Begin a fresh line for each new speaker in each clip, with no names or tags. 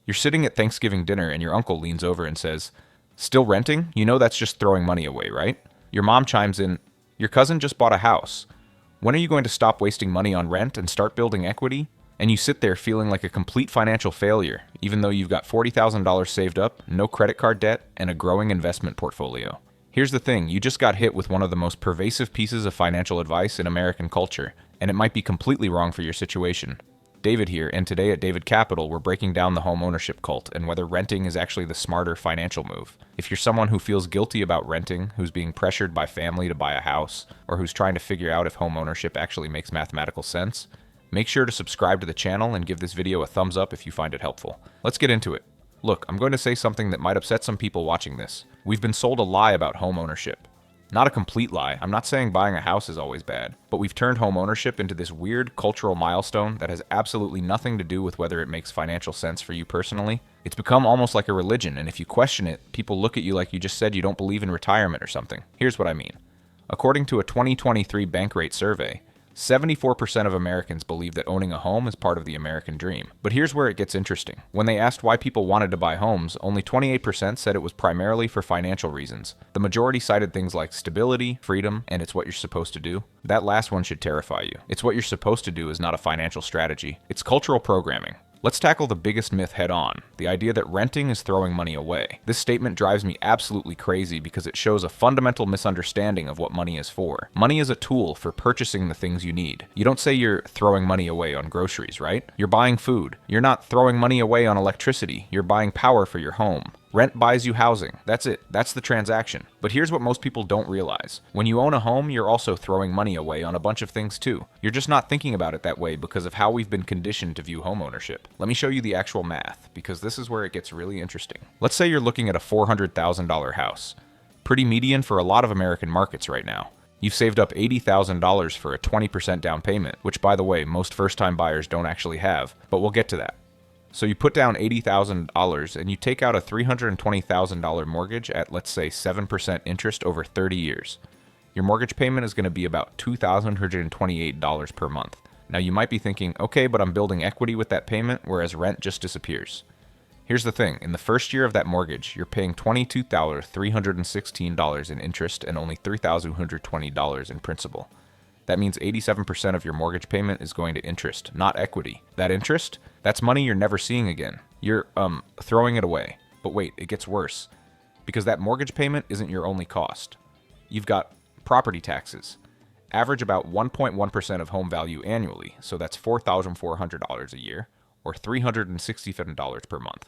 You're sitting at Thanksgiving dinner and your uncle leans over and says, "Still renting? You know that's just throwing money away, right?" Your mom chimes in, "Your cousin just bought a house. When are you going to stop wasting money on rent and start building equity?" And you sit there feeling like a complete financial failure, even though you've got $40,000 saved up, no credit card debt, and a growing investment portfolio. Here's the thing, you just got hit with one of the most pervasive pieces of financial advice in American culture, and it might be completely wrong for your situation. David here, and today at David Capital, we're breaking down the homeownership cult and whether renting is actually the smarter financial move. If you're someone who feels guilty about renting, who's being pressured by family to buy a house, or who's trying to figure out if homeownership actually makes mathematical sense, make sure to subscribe to the channel and give this video a thumbs up if you find it helpful. Let's get into it. Look, I'm going to say something that might upset some people watching this. We've been sold a lie about homeownership. Not a complete lie. I'm not saying buying a house is always bad, but we've turned homeownership into this weird cultural milestone that has absolutely nothing to do with whether it makes financial sense for you personally. It's become almost like a religion, and if you question it, people look at you like you just said you don't believe in retirement or something. Here's what I mean. According to a 2023 Bankrate survey, 74% of Americans believe that owning a home is part of the American dream. But here's where it gets interesting. When they asked why people wanted to buy homes, only 28% said it was primarily for financial reasons. The majority cited things like stability, freedom, and it's what you're supposed to do. That last one should terrify you. It's what you're supposed to do is not a financial strategy. It's cultural programming. Let's tackle the biggest myth head on, the idea that renting is throwing money away. This statement drives me absolutely crazy because it shows a fundamental misunderstanding of what money is for. Money is a tool for purchasing the things you need. You don't say you're throwing money away on groceries, right? You're buying food. You're not throwing money away on electricity. You're buying power for your home. Rent buys you housing. That's it. That's the transaction. But here's what most people don't realize. When you own a home, you're also throwing money away on a bunch of things too. You're just not thinking about it that way because of how we've been conditioned to view homeownership. Let me show you the actual math, because this is where it gets really interesting. Let's say you're looking at a $400,000 house. Pretty median for a lot of American markets right now. You've saved up $80,000 for a 20% down payment, which by the way, most first-time buyers don't actually have, but we'll get to that. So you put down $80,000 and you take out a $320,000 mortgage at, let's say, 7% interest over 30 years. Your mortgage payment is going to be about $2,128 per month. Now you might be thinking, okay, but I'm building equity with that payment, whereas rent just disappears. Here's the thing, in the first year of that mortgage, you're paying $22,316 in interest and only $3,120 in principal. That means 87% of your mortgage payment is going to interest, not equity. That interest, that's money you're never seeing again. You're, throwing it away. But wait, it gets worse. Because that mortgage payment isn't your only cost. You've got property taxes. Average about 1.1% of home value annually, so that's $4,400 a year, or $367 per month.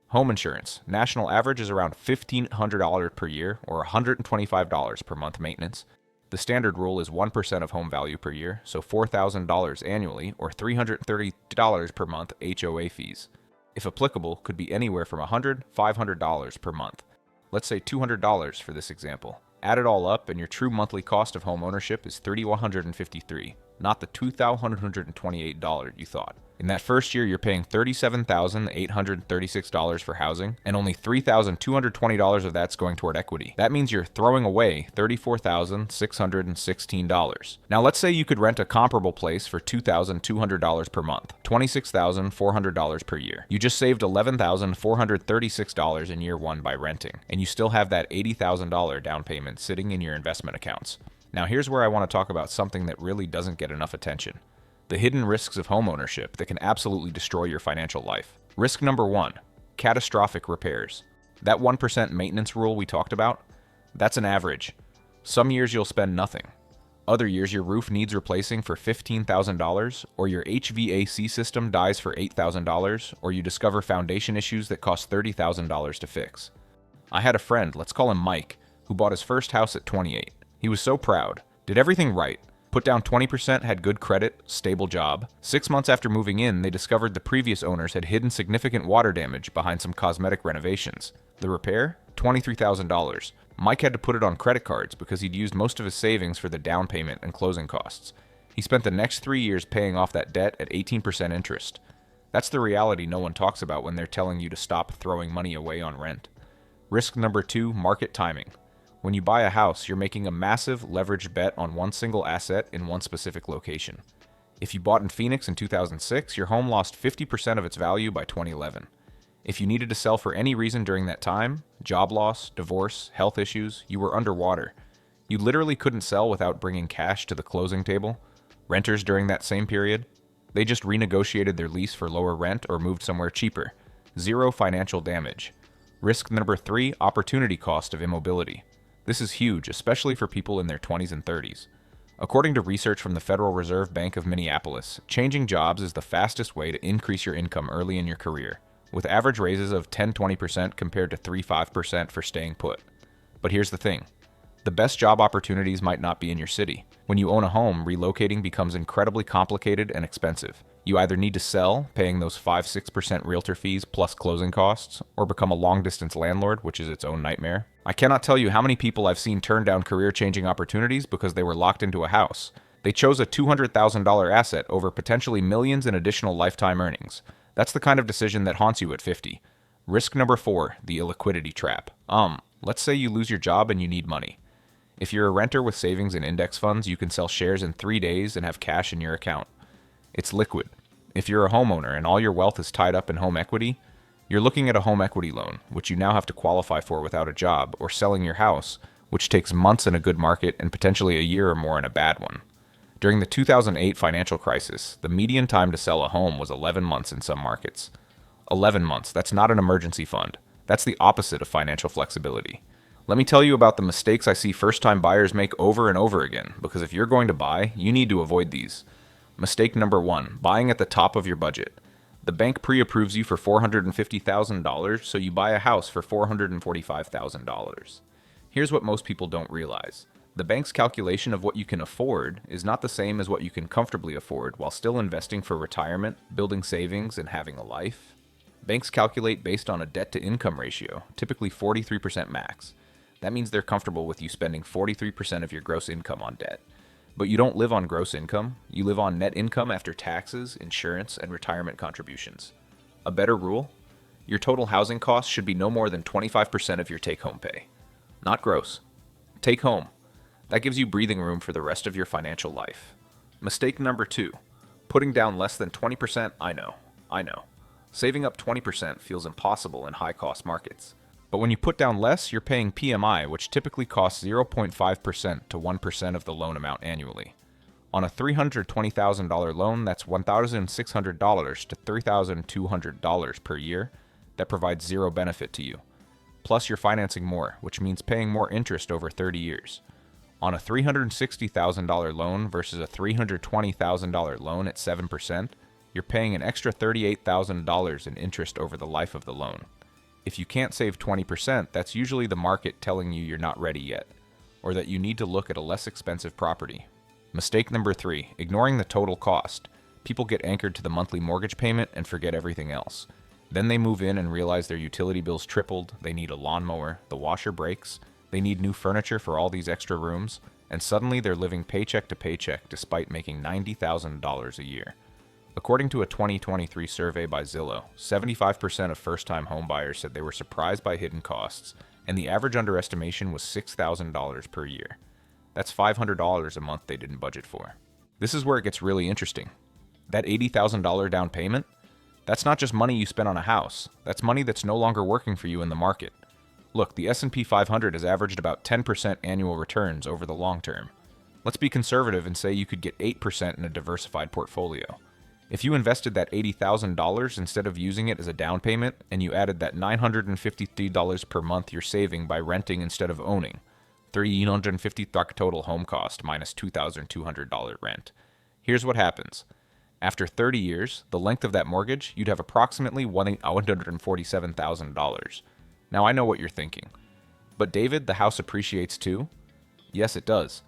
Home insurance. National average is around $1,500 per year, or $125 per month maintenance. The standard rule is 1% of home value per year, so $4,000 annually, or $330 per month HOA fees. If applicable, could be anywhere from $100 to $500 per month. Let's say $200 for this example. Add it all up, and your true monthly cost of home ownership is $3,153, not the $2,128 you thought. In that first year, you're paying $37,836 for housing, and only $3,220 of that's going toward equity. That means you're throwing away $34,616. Now, let's say you could rent a comparable place for $2,200 per month, $26,400 per year. You just saved $11,436 in year one by renting, and you still have that $80,000 down payment sitting in your investment accounts. Now, here's where I want to talk about something that really doesn't get enough attention. The hidden risks of homeownership that can absolutely destroy your financial life. Risk number one, catastrophic repairs. That 1% maintenance rule we talked about, that's an average. Some years you'll spend nothing. Other years your roof needs replacing for $15,000, or your HVAC system dies for $8,000, or you discover foundation issues that cost $30,000 to fix. I had a friend, let's call him Mike, who bought his first house at 28. He was so proud, did everything right. Put down 20%, had good credit, stable job. 6 months after moving in, they discovered the previous owners had hidden significant water damage behind some cosmetic renovations. The repair? $23,000. Mike had to put it on credit cards because he'd used most of his savings for the down payment and closing costs. He spent the next 3 years paying off that debt at 18% interest. That's the reality no one talks about when they're telling you to stop throwing money away on rent. Risk number two, market timing. When you buy a house, you're making a massive leveraged bet on one single asset in one specific location. If you bought in Phoenix in 2006, your home lost 50% of its value by 2011. If you needed to sell for any reason during that time, job loss, divorce, health issues, you were underwater. You literally couldn't sell without bringing cash to the closing table. Renters during that same period, they just renegotiated their lease for lower rent or moved somewhere cheaper. Zero financial damage. Risk number 3, opportunity cost of immobility. This is huge, especially for people in their 20s and 30s. According to research from the Federal Reserve Bank of Minneapolis, changing jobs is the fastest way to increase your income early in your career, with average raises of 10-20% compared to 3-5% for staying put. But here's the thing. The best job opportunities might not be in your city. When you own a home, relocating becomes incredibly complicated and expensive. You either need to sell, paying those 5-6% realtor fees plus closing costs, or become a long-distance landlord, which is its own nightmare. I cannot tell you how many people I've seen turn down career-changing opportunities because they were locked into a house. They chose a $200,000 asset over potentially millions in additional lifetime earnings. That's the kind of decision that haunts you at 50. Risk number 4, the illiquidity trap. Let's say you lose your job and you need money. If you're a renter with savings and index funds, you can sell shares in 3 days and have cash in your account. It's liquid. If you're a homeowner and all your wealth is tied up in home equity, you're looking at a home equity loan, which you now have to qualify for without a job, or selling your house, which takes months in a good market and potentially a year or more in a bad one. During the 2008 financial crisis, the median time to sell a home was 11 months in some markets. 11 months, that's not an emergency fund. That's the opposite of financial flexibility. Let me tell you about the mistakes I see first-time buyers make over and over again, because if you're going to buy, you need to avoid these. Mistake number 1, buying at the top of your budget. The bank pre-approves you for $450,000, so you buy a house for $445,000. Here's what most people don't realize. The bank's calculation of what you can afford is not the same as what you can comfortably afford while still investing for retirement, building savings, and having a life. Banks calculate based on a debt-to-income ratio, typically 43% max. That means they're comfortable with you spending 43% of your gross income on debt. But you don't live on gross income, you live on net income after taxes, insurance, and retirement contributions. A better rule? Your total housing costs should be no more than 25% of your take-home pay. Not gross. Take home. That gives you breathing room for the rest of your financial life. Mistake number 2. Putting down less than 20%, I know. Saving up 20% feels impossible in high-cost markets. But when you put down less, you're paying PMI, which typically costs 0.5% to 1% of the loan amount annually. On a $320,000 loan, that's $1,600 to $3,200 per year. That provides zero benefit to you. Plus, you're financing more, which means paying more interest over 30 years. On a $360,000 loan versus a $320,000 loan at 7%, you're paying an extra $38,000 in interest over the life of the loan. If you can't save 20%, that's usually the market telling you you're not ready yet, or that you need to look at a less expensive property. Mistake number 3, ignoring the total cost. People get anchored to the monthly mortgage payment and forget everything else. Then they move in and realize their utility bills tripled, they need a lawnmower, the washer breaks, they need new furniture for all these extra rooms, and suddenly they're living paycheck to paycheck despite making $90,000 a year. According to a 2023 survey by Zillow, 75% of first-time homebuyers said they were surprised by hidden costs, and the average underestimation was $6,000 per year. That's $500 a month they didn't budget for. This is where it gets really interesting. That $80,000 down payment? That's not just money you spent on a house. That's money that's no longer working for you in the market. Look, the S&P 500 has averaged about 10% annual returns over the long term. Let's be conservative and say you could get 8% in a diversified portfolio. If you invested that $80,000 instead of using it as a down payment, and you added that $953 per month you're saving by renting instead of owning, $350 total home cost minus $2,200 rent. Here's what happens. After 30 years, the length of that mortgage, you'd have approximately $147,000. Now I know what you're thinking. But David, the house appreciates too? Yes, it does.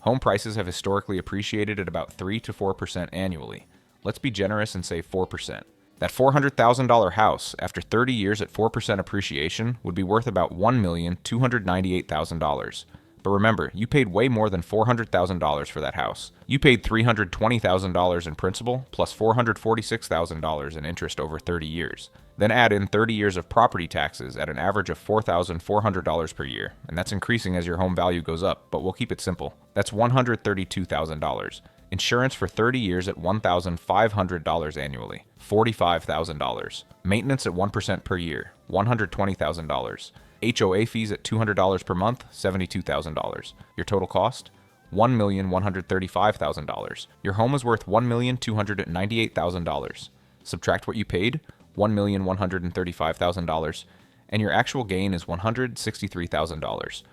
Home prices have historically appreciated at about 3 to 4% annually. Let's be generous and say 4%. That $400,000 house, after 30 years at 4% appreciation, would be worth about $1,298,000. But remember, you paid way more than $400,000 for that house. You paid $320,000 in principal, plus $446,000 in interest over 30 years. Then add in 30 years of property taxes at an average of $4,400 per year, and that's increasing as your home value goes up, but we'll keep it simple. That's $132,000. Insurance for 30 years at $1,500 annually, $45,000. Maintenance at 1% per year, $120,000. HOA fees at $200 per month, $72,000. Your total cost? $1,135,000. Your home is worth $1,298,000. Subtract what you paid, $1,135,000, and your actual gain is $163,000.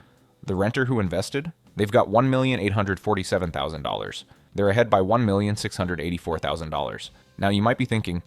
The renter who invested? They've got $1,847,000. They're ahead by $1,684,000. Now you might be thinking,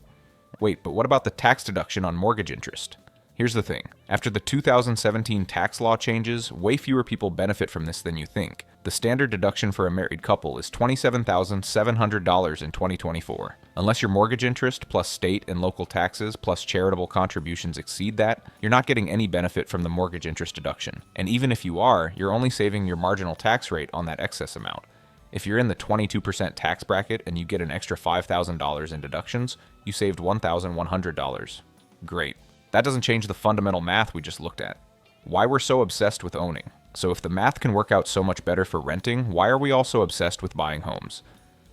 wait, but what about the tax deduction on mortgage interest? Here's the thing. After the 2017 tax law changes, way fewer people benefit from this than you think. The standard deduction for a married couple is $27,700 in 2024. Unless your mortgage interest plus state and local taxes plus charitable contributions exceed that, you're not getting any benefit from the mortgage interest deduction. And even if you are, you're only saving your marginal tax rate on that excess amount. If you're in the 22% tax bracket and you get an extra $5,000 in deductions, you saved $1,100. Great. That doesn't change the fundamental math we just looked at. Why we're so obsessed with owning. So if the math can work out so much better for renting, why are we all so obsessed with buying homes?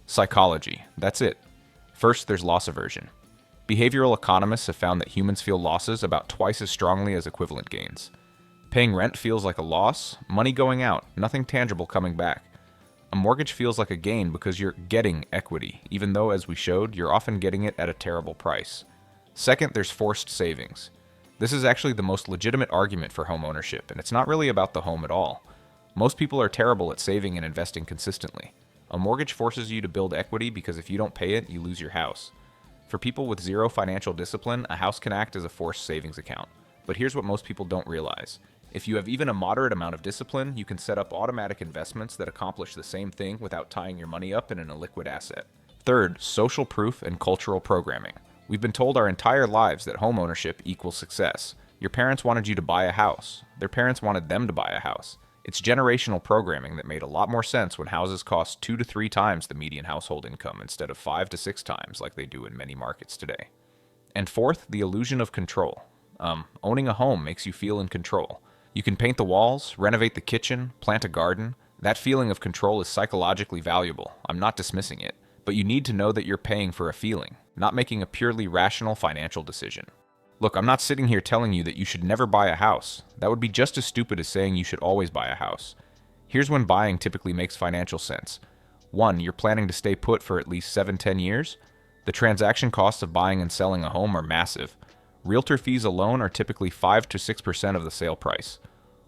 Psychology. That's it. First, there's loss aversion. Behavioral economists have found that humans feel losses about twice as strongly as equivalent gains. Paying rent feels like a loss, money going out, nothing tangible coming back. A mortgage feels like a gain because you're getting equity, even though, as we showed, you're often getting it at a terrible price. Second, there's forced savings. This is actually the most legitimate argument for home ownership, and it's not really about the home at all. Most people are terrible at saving and investing consistently. A mortgage forces you to build equity because if you don't pay it, you lose your house. For people with zero financial discipline, a house can act as a forced savings account. But here's what most people don't realize. If you have even a moderate amount of discipline, you can set up automatic investments that accomplish the same thing without tying your money up in an illiquid asset. Third, social proof and cultural programming. We've been told our entire lives that homeownership equals success. Your parents wanted you to buy a house. Their parents wanted them to buy a house. It's generational programming that made a lot more sense when houses cost 2 to 3 times the median household income instead of 5 to 6 times like they do in many markets today. And fourth, the illusion of control. Owning a home makes you feel in control. You can paint the walls, renovate the kitchen, plant a garden. That feeling of control is psychologically valuable. I'm not dismissing it. But you need to know that you're paying for a feeling, not making a purely rational financial decision. Look, I'm not sitting here telling you that you should never buy a house. That would be just as stupid as saying you should always buy a house. Here's when buying typically makes financial sense. 1, you're planning to stay put for at least 7-10 years. The transaction costs of buying and selling a home are massive. Realtor fees alone are typically 5 to 6% of the sale price.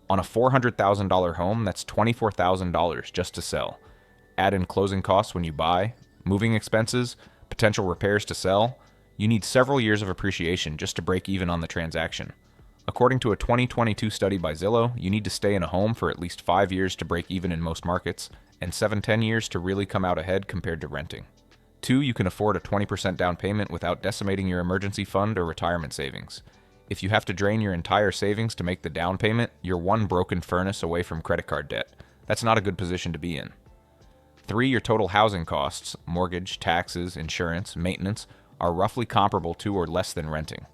On a $400,000 home, that's $24,000 just to sell. Add in closing costs when you buy, moving expenses, potential repairs to sell. You need several years of appreciation just to break even on the transaction. According to a 2022 study by Zillow, you need to stay in a home for at least 5 years to break even in most markets, and 7-10 years to really come out ahead compared to renting. 2, you can afford a 20% down payment without decimating your emergency fund or retirement savings. If you have to drain your entire savings to make the down payment, you're one broken furnace away from credit card debt. That's not a good position to be in. 3, your total housing costs, mortgage, taxes, insurance, maintenance, are roughly comparable to or less than renting.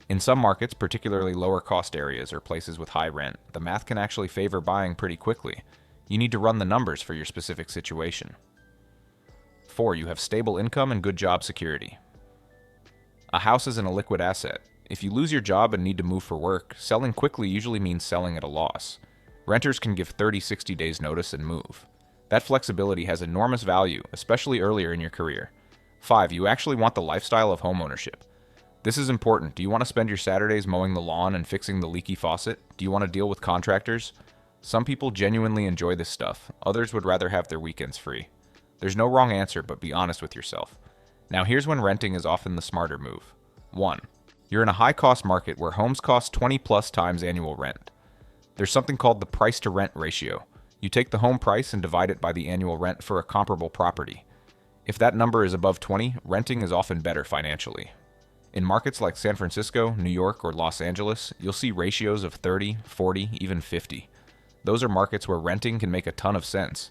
In some markets, particularly lower cost areas or places with high rent, the math can actually favor buying pretty quickly. You need to run the numbers for your specific situation. 4, you have stable income and good job security. A house is an illiquid asset. If you lose your job and need to move for work, selling quickly usually means selling at a loss. Renters can give 30-60 days notice and move. That flexibility has enormous value, especially earlier in your career. 5, you actually want the lifestyle of homeownership. This is important. Do you want to spend your Saturdays mowing the lawn and fixing the leaky faucet? Do you want to deal with contractors? Some people genuinely enjoy this stuff. Others would rather have their weekends free. There's no wrong answer, but be honest with yourself. Now here's when renting is often the smarter move. 1, you're in a high-cost market where homes cost 20+ times annual rent. There's something called the price-to-rent ratio. You take the home price and divide it by the annual rent for a comparable property. If that number is above 20, renting is often better financially. In markets like San Francisco, New York, or Los Angeles, you'll see ratios of 30, 40, even 50. Those are markets where renting can make a ton of sense.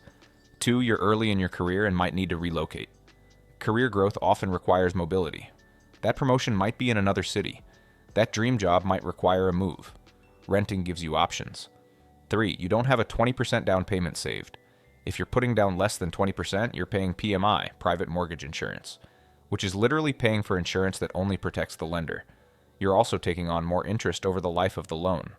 2, you're early in your career and might need to relocate. Career growth often requires mobility. That promotion might be in another city. That dream job might require a move. Renting gives you options. 3, you don't have a 20% down payment saved. If you're putting down less than 20%, you're paying PMI, private mortgage insurance, which is literally paying for insurance that only protects the lender. You're also taking on more interest over the life of the loan.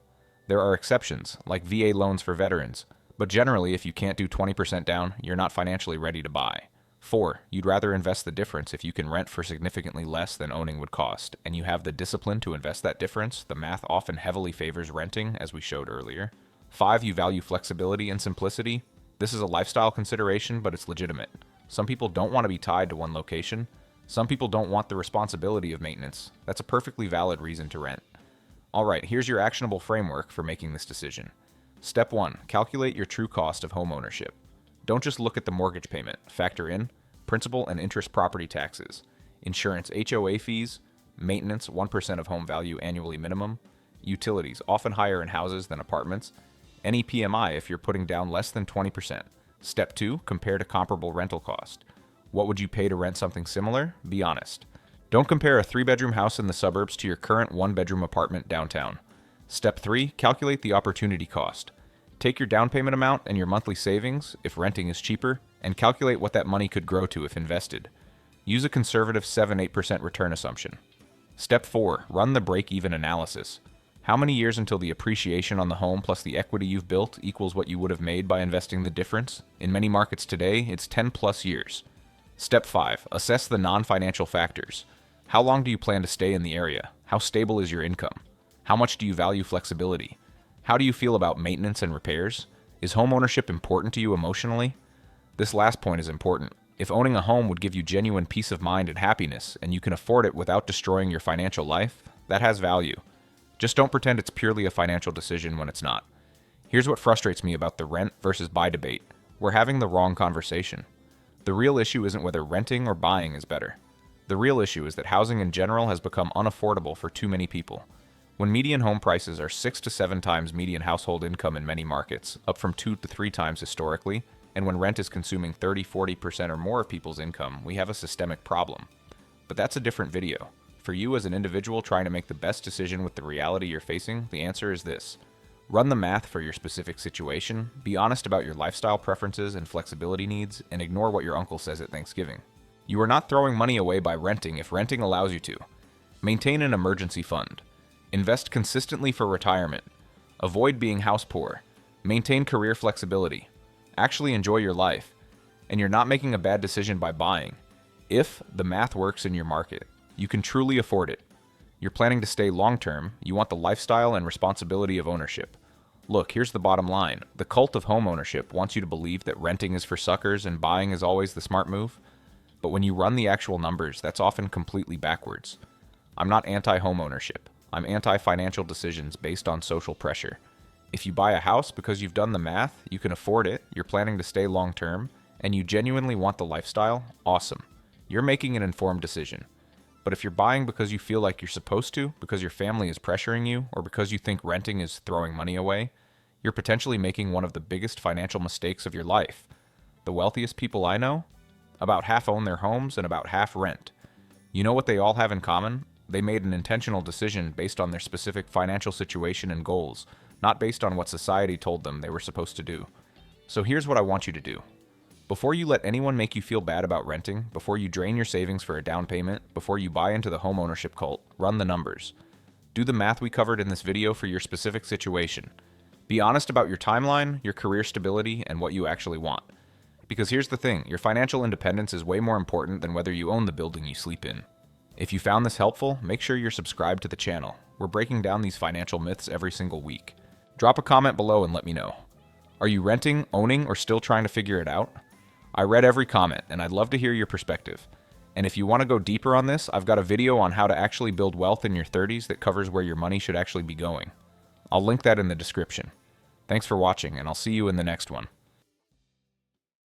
There are exceptions, like VA loans for veterans, but generally, if you can't do 20% down, you're not financially ready to buy. 4. You'd rather invest the difference if you can rent for significantly less than owning would cost, and you have the discipline to invest that difference. The math often heavily favors renting, as we showed earlier. 5. You value flexibility and simplicity. This is a lifestyle consideration, but it's legitimate. Some people don't want to be tied to one location. Some people don't want the responsibility of maintenance. That's a perfectly valid reason to rent. Alright, here's your actionable framework for making this decision. Step 1. Calculate your true cost of home ownership. Don't just look at the mortgage payment. Factor in principal and interest property taxes, insurance HOA fees, maintenance 1% of home value annually minimum, utilities, often higher in houses than apartments, any PMI if you're putting down less than 20%. Step 2. Compare to comparable rental cost. What would you pay to rent something similar? Be honest. Don't compare a 3-bedroom house in the suburbs to your current 1-bedroom apartment downtown. Step 3. Calculate the opportunity cost. Take your down payment amount and your monthly savings, if renting is cheaper, and calculate what that money could grow to if invested. Use a conservative 7-8% return assumption. Step 4. Run the break-even analysis. How many years until the appreciation on the home plus the equity you've built equals what you would have made by investing the difference? In many markets today, it's 10+ years. Step 5. Assess the non-financial factors. How long do you plan to stay in the area? How stable is your income? How much do you value flexibility? How do you feel about maintenance and repairs? Is home ownership important to you emotionally? This last point is important. If owning a home would give you genuine peace of mind and happiness, and you can afford it without destroying your financial life, that has value. Just don't pretend it's purely a financial decision when it's not. Here's what frustrates me about the rent versus buy debate. We're having the wrong conversation. The real issue isn't whether renting or buying is better. The real issue is that housing in general has become unaffordable for too many people. When median home prices are 6 to 7 times median household income in many markets, up from 2 to 3 times historically, and when rent is consuming 30-40% or more of people's income, we have a systemic problem. But that's a different video. For you as an individual trying to make the best decision with the reality you're facing, the answer is this. Run the math for your specific situation, be honest about your lifestyle preferences and flexibility needs, and ignore what your uncle says at Thanksgiving. You are not throwing money away by renting if renting allows you to. Maintain an emergency fund. Invest consistently for retirement. Avoid being house poor. Maintain career flexibility. Actually enjoy your life. And you're not making a bad decision by buying. If the math works in your market, you can truly afford it. You're planning to stay long-term, you want the lifestyle and responsibility of ownership. Look, here's the bottom line. The cult of home ownership wants you to believe that renting is for suckers and buying is always the smart move. But when you run the actual numbers, that's often completely backwards. I'm not anti-home ownership. I'm anti-financial decisions based on social pressure. If you buy a house because you've done the math, you can afford it, you're planning to stay long-term, and you genuinely want the lifestyle, awesome. You're making an informed decision. But if you're buying because you feel like you're supposed to, because your family is pressuring you, or because you think renting is throwing money away, you're potentially making one of the biggest financial mistakes of your life. The wealthiest people I know, about half own their homes and about half rent. You know what they all have in common? They made an intentional decision based on their specific financial situation and goals, not based on what society told them they were supposed to do. So here's what I want you to do. Before you let anyone make you feel bad about renting, before you drain your savings for a down payment, before you buy into the homeownership cult, run the numbers. Do the math we covered in this video for your specific situation. Be honest about your timeline, your career stability, and what you actually want. Because here's the thing, your financial independence is way more important than whether you own the building you sleep in. If you found this helpful, make sure you're subscribed to the channel. We're breaking down these financial myths every single week. Drop a comment below and let me know. Are you renting, owning, or still trying to figure it out? I read every comment, and I'd love to hear your perspective. And if you want to go deeper on this, I've got a video on how to actually build wealth in your 30s that covers where your money should actually be going. I'll link that in the description. Thanks for watching, and I'll see you in the next one.